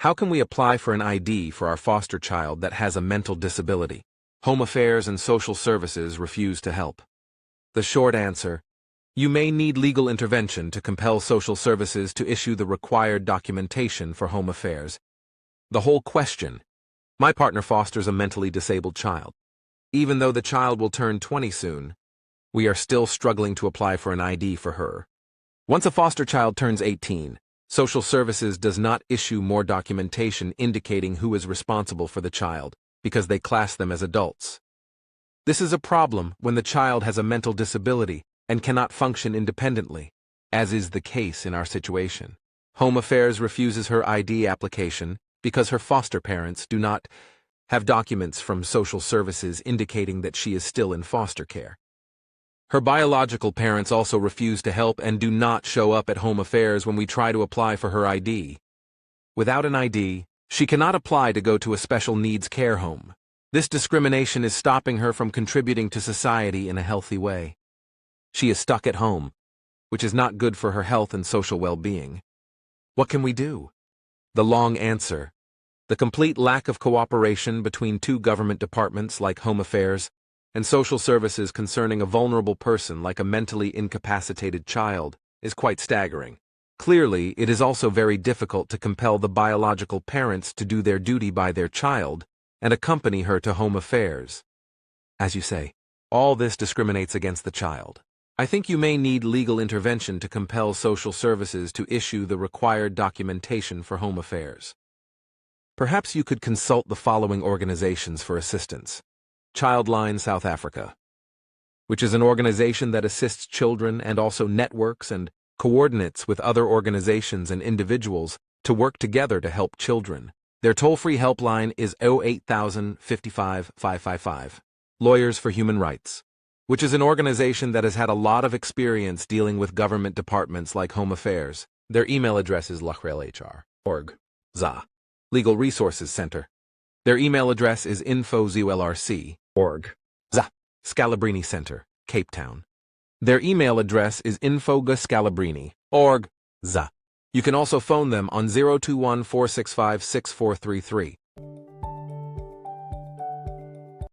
How can we apply for an ID for our foster child that has a mental disability? Home Affairs and Social Services refuse to help. The short answer: you may need legal intervention to compel social services to issue the required documentation for Home Affairs. The whole question: my partner fosters a mentally disabled child. Even though the child will turn 20 soon, we are still struggling to apply for an ID for her. Once a foster child turns 18, Social Services does not issue more documentation indicating who is responsible for the child, because they class them as adults. This is a problem when the child has a mental disability and cannot function independently, as is the case in our situation. Home Affairs refuses her ID application because her foster parents do not have documents from Social Services indicating that she is still in foster care. Her biological parents also refuse to help and do not show up at Home Affairs when we try to apply for her ID. Without an ID, she cannot apply to go to a special needs care home. This discrimination is stopping her from contributing to society in a healthy way. She is stuck at home, which is not good for her health and social well-being. What can we do? The long answer: the complete lack of cooperation between two government departments like Home Affairs and Social Services concerning a vulnerable person like a mentally incapacitated child is quite staggering. Clearly, it is also very difficult to compel the biological parents to do their duty by their child and accompany her to Home Affairs. As you say, all this discriminates against the child. I think you may need legal intervention to compel Social Services to issue the required documentation for Home Affairs. Perhaps you could consult the following organizations for assistance. Childline South Africa, which is an organization that assists children and also networks and coordinates with other organizations and individuals to work together to help children. Their toll-free helpline is 08000 55 555. Lawyers for Human Rights, which is an organization that has had a lot of experience dealing with government departments like Home Affairs. Their email address is lachrelhr.org. Legal Resources Center. Their email address is info@zulrc.org. Scalabrini Center, Cape Town. Their email address is info@scalabrini.org. You can also phone them on 021 465 6433.